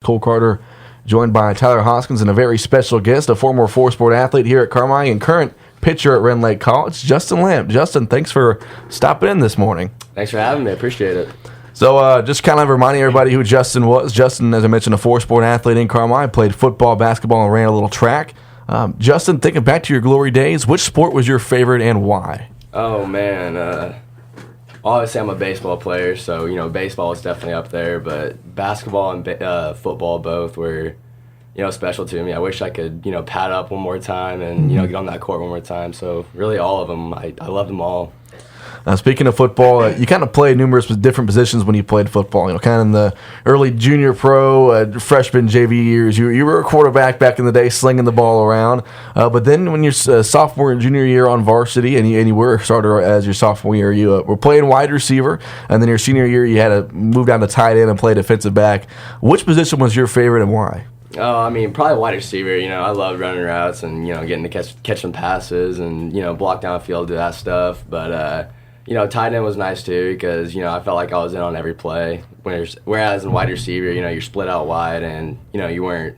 Cole Carter, joined by Tyler Hoskins and a very special guest, a former four-sport athlete here at Carmi and current pitcher at Rend Lake College, Justin Lamp. Justin, thanks for stopping in this morning. Thanks for having me. I appreciate it. So just kind of reminding everybody who Justin was. Justin, as I mentioned, a four-sport athlete in Carmi, played football, basketball, and ran a little track. Justin, thinking back to your glory days, which sport was your favorite and why? Oh, man. Obviously, I'm a baseball player, so, baseball is definitely up there. But basketball and football both were, special to me. I wish I could, pad up one more time and, get on that court one more time. So, really, all of them. I love them all. Speaking of football, you kind of played numerous different positions when you played football. Kind of in the early junior pro, freshman, JV years. You were a quarterback back in the day, slinging the ball around. But then when you're sophomore and junior year on varsity, and you were a starter as your sophomore year, you were playing wide receiver. And then your senior year, you had to move down to tight end and play defensive back. Which position was your favorite and why? Oh, probably wide receiver. I loved running routes and, getting to catch some passes and, block downfield, do that stuff. But, tight end was nice too because, I felt like I was in on every play. Whereas in wide receiver, you're split out wide and, you weren't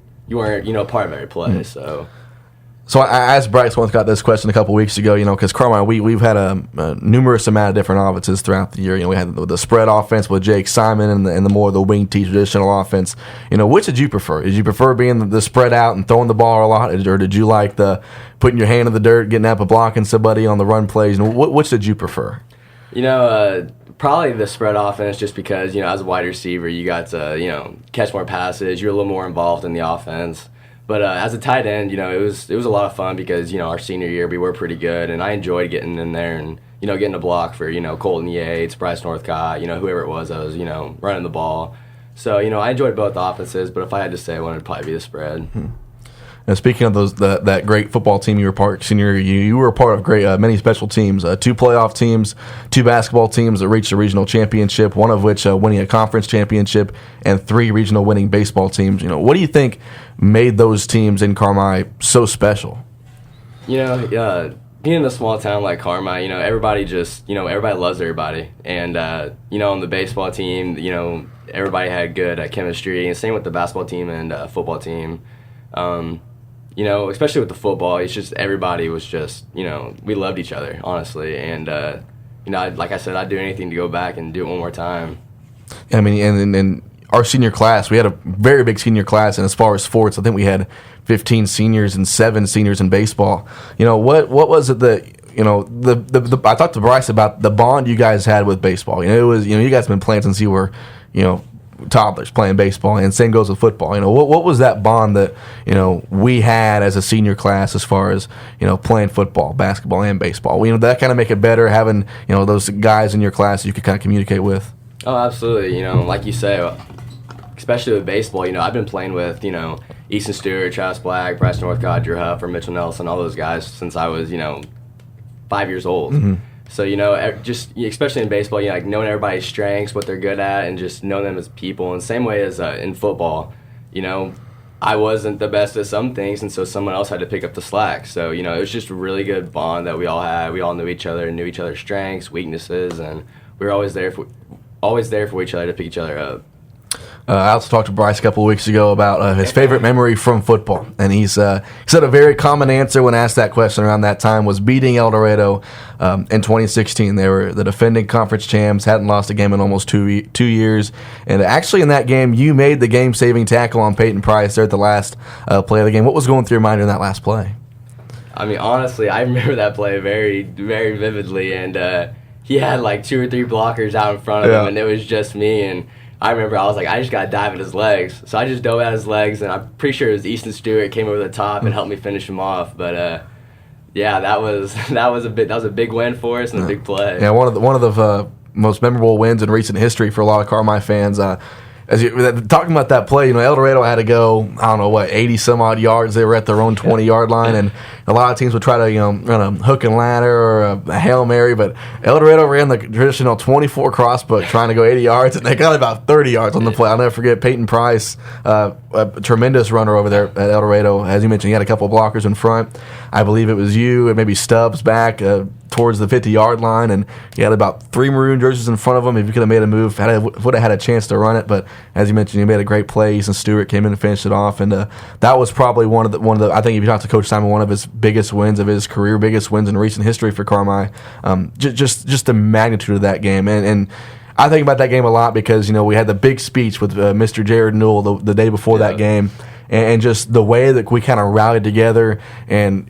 part of every play. So I asked Bryce once, got this question a couple weeks ago, because Carmine, we've had a numerous amount of different offenses throughout the year. We had the spread offense with Jake Simon and the more of the wing T traditional offense. Which did you prefer? Did you prefer being the spread out and throwing the ball a lot, or did you like the putting your hand in the dirt, getting up and blocking somebody on the run plays? Which did you prefer? Probably the spread offense just because, as a wide receiver, you got to, catch more passes. You're a little more involved in the offense. But as a tight end, it was a lot of fun because, our senior year we were pretty good, and I enjoyed getting in there and, getting a block for, Colton Yates, Bryce Northcott, whoever it was that was, running the ball. So, I enjoyed both offenses, but if I had to say one, it'd probably be the spread. Now, speaking of that great football team you were part senior year, you were a part of many special teams, 2 playoff teams, 2 basketball teams that reached a regional championship, one of which winning a conference championship, and 3 regional winning baseball teams. What do you think made those teams in Carmi so special? Being in a small town like Carmi, everybody everybody loves everybody. And, on the baseball team, everybody had good chemistry. And same with the basketball team and football team. Especially with the football, it's just everybody was just, we loved each other, honestly. And, like I said, I'd do anything to go back and do it one more time. And our senior class, we had a very big senior class, and as far as sports, I think we had 15 seniors and 7 seniors in baseball. What was it that, I talked to Bryce about the bond you guys had with baseball. It was, you guys have been playing since you were, toddlers playing baseball, and same goes with football. What was that bond that we had as a senior class as far as playing football, basketball, and baseball? That kind of make it better having those guys in your class you could kind of communicate with. Oh, absolutely. Like you say, especially with baseball, I've been playing with Easton Stewart, Travis Black, Bryce Northcott, Drew Huff, or Mitchell Nelson, all those guys since I was 5 years old. Mm-hmm. So, just especially in baseball, like knowing everybody's strengths, what they're good at, and just knowing them as people. And same way as in football, I wasn't the best at some things, and so someone else had to pick up the slack. So, it was just a really good bond that we all had. We all knew each other, knew each other's strengths, weaknesses, and we were always there for each other to pick each other up. I also talked to Bryce a couple of weeks ago about his favorite memory from football, and he said a very common answer when asked that question around that time was beating El Dorado in 2016. They were the defending conference champs, hadn't lost a game in almost 2 years, and actually in that game you made the game-saving tackle on Peyton Price there at the last play of the game. What was going through your mind in that last play? Honestly, I remember that play very, very vividly, and he had like 2 or 3 blockers out in front of him, and it was just me, and I remember I was like, I just got to dive at his legs. So I just dove at his legs, and I'm pretty sure it was Easton Stewart came over the top and helped me finish him off. But, that was a big win for us and a big play. Yeah, one of the most memorable wins in recent history for a lot of Carmi fans. Talking about that play, El Dorado had to go, 80-some-odd yards. They were at their own 20-yard line, and a lot of teams would try to, run a hook and ladder or a Hail Mary, but El Dorado ran the traditional 24 crossbook trying to go 80 yards, and they got about 30 yards on the play. I'll never forget Peyton Price, a tremendous runner over there at El Dorado. As you mentioned, he had a couple of blockers in front. I believe it was you and maybe Stubbs back, towards the 50-yard line, and he had about 3 maroon jerseys in front of him. If he could have made a move, would have had a chance to run it. But as you mentioned, he made a great play. Easton Stewart came in and finished it off, and that was probably one of the. I think if you talk to Coach Simon, one of his biggest wins of his career, biggest wins in recent history for Carmi. Just the magnitude of that game, and I think about that game a lot because we had the big speech with Mr. Jared Newell the day before that game, and just the way that we kind of rallied together, and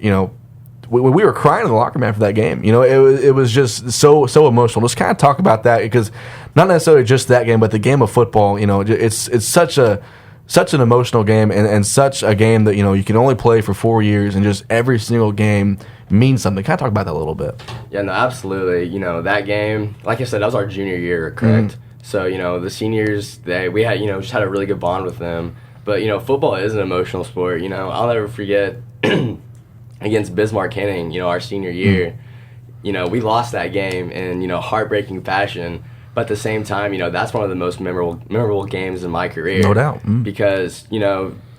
we were crying in the locker room after that game. It was just so emotional. Just kind of talk about that because not necessarily just that game, but the game of football. It's such an emotional game and such a game that you can only play for 4 years, and just every single game means something. Can I talk about that a little bit? Yeah, no, absolutely. That game, like I said, that was our junior year, correct? Mm-hmm. So the seniors, we had just had a really good bond with them. But football is an emotional sport. I'll never forget. Against Bismarck Henning, our senior year, we lost that game in, heartbreaking fashion. But at the same time, that's one of the most memorable games in my career. No doubt. Mm. Because,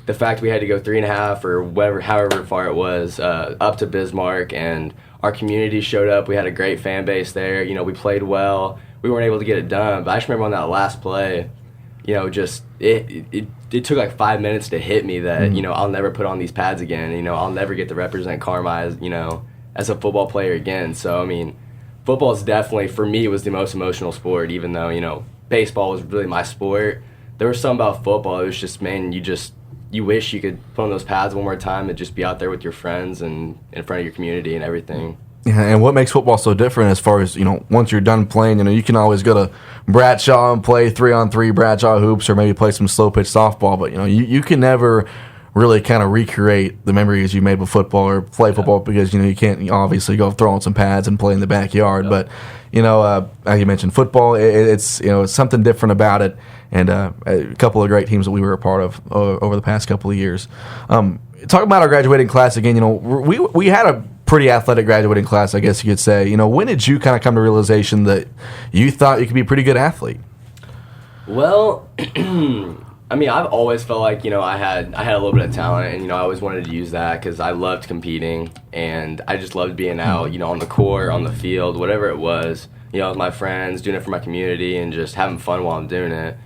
the fact we had to go 3.5 or however far it was, up to Bismarck, and our community showed up. We had a great fan base there. We played well. We weren't able to get it done. But I just remember on that last play, just it took like 5 minutes to hit me that I'll never put on these pads again. I'll never get to represent Carmi as a football player again. So football is definitely, for me, was the most emotional sport. Even though baseball was really my sport, there was something about football. It was just, man, you wish you could put on those pads one more time and just be out there with your friends and in front of your community and everything. Yeah, and what makes football so different as far as, once you're done playing, you can always go to Bradshaw and play 3-on-3 Bradshaw hoops or maybe play some slow pitch softball, but, you can never really kind of recreate the memories you made with football or play football because, you can't obviously go throw on some pads and play in the backyard. But, as you mentioned, football, it's something different about it, and a couple of great teams that we were a part of over the past couple of years. Talking about our graduating class again, we had a pretty athletic graduating class, I guess you could say. When did you kind of come to realization that you thought you could be a pretty good athlete? Well, I've always felt like, I had a little bit of talent, and, I always wanted to use that because I loved competing, and I just loved being out, on the court, on the field, whatever it was, with my friends, doing it for my community, and just having fun while I'm doing it.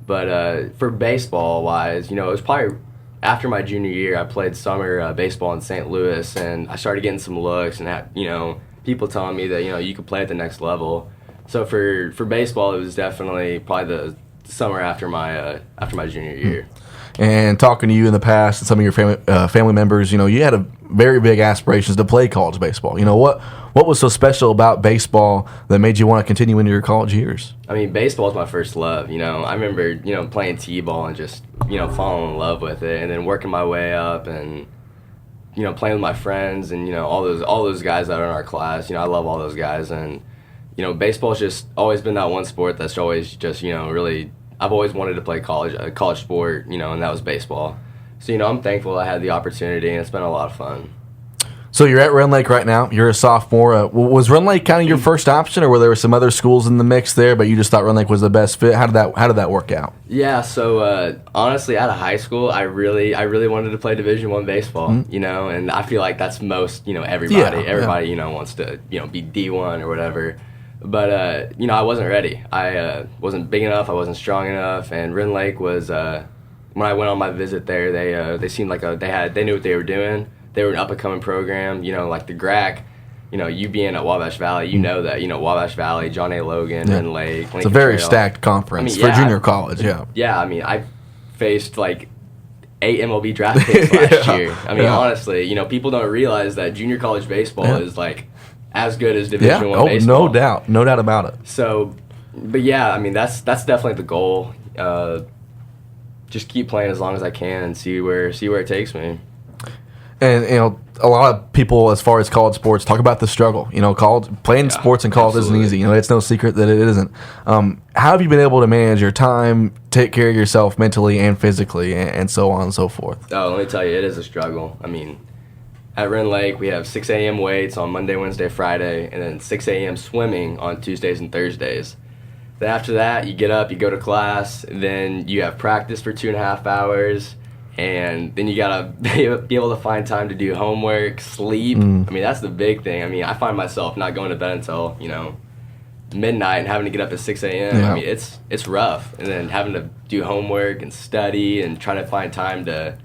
But for baseball-wise, it was probably after my junior year, I played summer baseball in St. Louis, and I started getting some looks, and people telling me that you could play at the next level. So for baseball, it was definitely probably the summer after my junior year. And talking to you in the past and some of your family members, you had a very big aspirations to play college baseball. What was so special about baseball that made you want to continue into your college years? Baseball was my first love. I remember playing t-ball and just falling in love with it, and then working my way up and playing with my friends and all those guys that are in our class. I love all those guys, and baseball's just always been that one sport that's always just really. I've always wanted to play a college sport, and that was baseball. So, I'm thankful I had the opportunity, and it's been a lot of fun. So you're at Rend Lake right now. You're a sophomore. Was Rend Lake kind of your first option, or were there some other schools in the mix there, but you just thought Rend Lake was the best fit? How did that work out? Yeah. So honestly, out of high school, I really wanted to play Division I baseball. Mm-hmm. And I feel like that's most everybody wants to be D1 or whatever. But I wasn't ready. I wasn't big enough. I wasn't strong enough. And Rend Lake was when I went on my visit there, they seemed like they knew what they were doing. They were an up-and-coming program, like the GRAC. You being at Wabash Valley, that, Wabash Valley, John A. Logan, Rend Lake, Lincoln It's a very Trail. stacked conference for junior college, yeah. Yeah, I faced, 8 MLB draft picks last year. Honestly, people don't realize that junior college baseball is, as good as Division I baseball. No doubt about it. So, but yeah, that's definitely the goal. Just keep playing as long as I can and see where it takes me. And a lot of people, as far as college sports, talk about the struggle. Playing sports in college isn't easy. It's no secret that it isn't. How have you been able to manage your time, take care of yourself mentally and physically, and so on and so forth? Oh, let me tell you, it is a struggle. At Rend Lake, we have 6 a.m. weights on Monday, Wednesday, Friday, and then 6 a.m. swimming on Tuesdays and Thursdays. Then after that, you get up, you go to class, and then you have practice for 2.5 hours. and then you gotta be able to find time to do homework, sleep. I mean, that's the big thing. I mean, I find myself not going to bed until midnight and having to get up at 6 a.m. Yeah. I mean, it's rough, and then having to do homework and study and try to find time to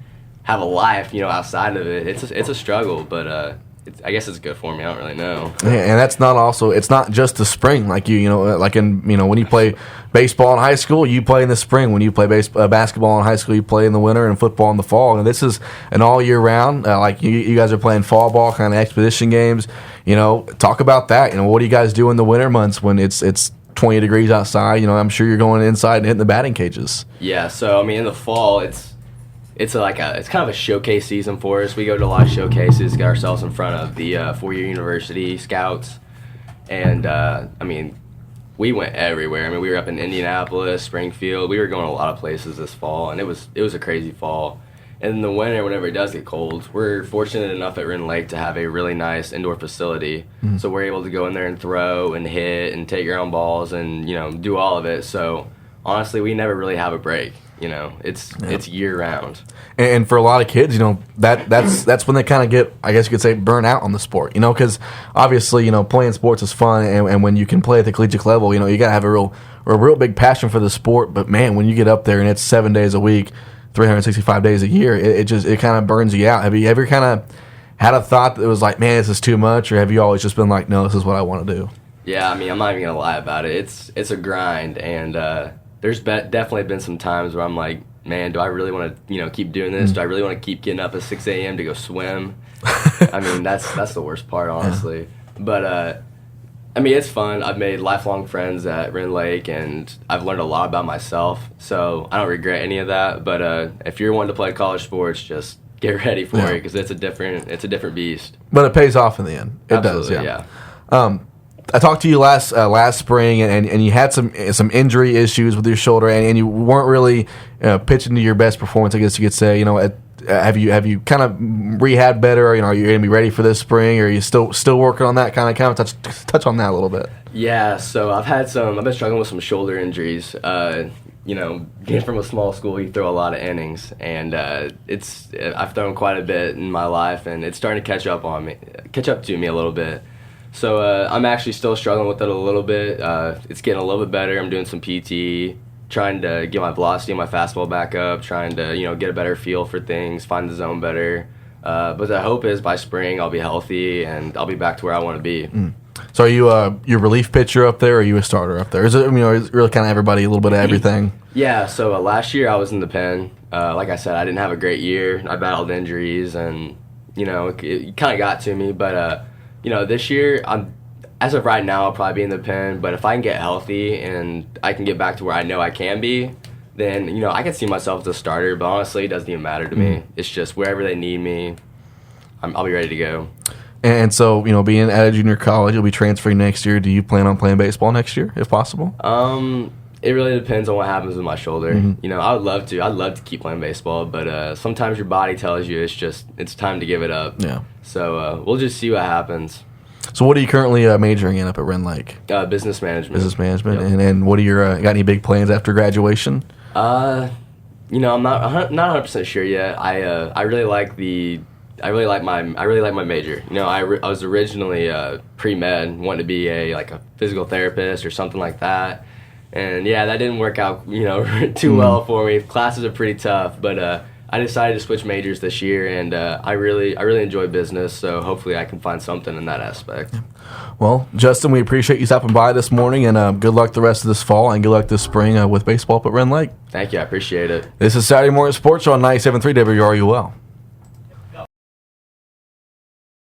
have a life, outside of it. It's a struggle, but I guess it's good for me. I don't really know. Yeah, and that's not also. It's not just the spring, like like when you play baseball in high school, you play in the spring. When you play basketball in high school, you play in the winter, and football in the fall. And this is an all year round. Like you guys are playing fall ball, kind of expedition games. Talk about that. What do you guys do in the winter months when it's 20 degrees outside? I'm sure you're going inside and hitting the batting cages. Yeah. So I mean, in the fall, it's kind of a showcase season for us. We go to a lot of showcases, get ourselves in front of the 4-year university scouts, and I mean, we went everywhere. I mean, we were up in Indianapolis, Springfield. We were going to a lot of places this fall, and it was a crazy fall. And in the winter, whenever it does get cold, we're fortunate enough at Wren Lake to have a really nice indoor facility. So we're able to go in there and throw and hit and take your own balls and do all of it. So honestly, we never really have a break. It's year round. And for a lot of kids, that's when they kind of get, I guess you could say, burn out on the sport. Because obviously, playing sports is fun, and when you can play at the collegiate level, you gotta have a real big passion for the sport. But man, when you get up there and it's 7 days a week, 365 days a year, it kind of burns you out. Have you ever kind of had a thought that was like, man, this is too much, or have you always just been like, no, this is what I want to do? Yeah, I mean, I'm not even gonna lie about it. It's a grind, and there's definitely been some times where I'm like, man, do I really want to keep doing this? Do I really want to keep getting up at 6 a.m. to go swim? I mean, that's the worst part, honestly. But I mean, it's fun. I've made lifelong friends at Wren Lake, and I've learned a lot about myself. So I don't regret any of that. But if you're wanting to play college sports, just get ready for it, because it's a different beast. But it pays off in the end. It Absolutely, does, yeah. I talked to you last spring, and you had some injury issues with your shoulder, and you weren't really pitching to your best performance, I guess you could say. Have you kind of rehabbed better? Are you going to be ready for this spring, or are you still working on that? Kind of touch on that a little bit. Yeah, so I've been struggling with some shoulder injuries. Being from a small school, you throw a lot of innings, and I've thrown quite a bit in my life, and it's starting to catch up to me a little bit. So I'm actually still struggling with it a little bit. It's getting a little bit better. I'm doing some PT, trying to get my velocity and my fastball back up, trying to get a better feel for things, find the zone better. But the hope is by spring I'll be healthy and I'll be back to where I want to be. So are you your relief pitcher up there, or are you a starter up there? Is it is really kind of everybody, a little bit of everything? Yeah. So last year I was in the pen. Like I said, I didn't have a great year. I battled injuries, and it kind of got to me, but. This year, as of right now, I'll probably be in the pen, but if I can get healthy and I can get back to where I know I can be, then, I can see myself as a starter, but honestly, it doesn't even matter to me. It's just wherever they need me, I'll be ready to go. And so, being at a junior college, you'll be transferring next year. Do you plan on playing baseball next year, if possible? It really depends on what happens with my shoulder. I would love to. I'd love to keep playing baseball, but sometimes your body tells you it's time to give it up. Yeah. So we'll just see what happens. So what are you currently majoring in up at Wren Lake? Business management. Business management. Yep. And what are your got any big plans after graduation? I'm not 100% sure yet. I really like my major. I was originally pre-med, wanting to be a physical therapist or something like that. And yeah, that didn't work out, too well for me. Classes are pretty tough, but I decided to switch majors this year, and I really enjoy business, so hopefully I can find something in that aspect. Well, Justin, we appreciate you stopping by this morning, and good luck the rest of this fall, and good luck this spring with baseball up at Wren Lake. Thank you, I appreciate it. This is Saturday Morning Sports Show on 97.3 WRUL.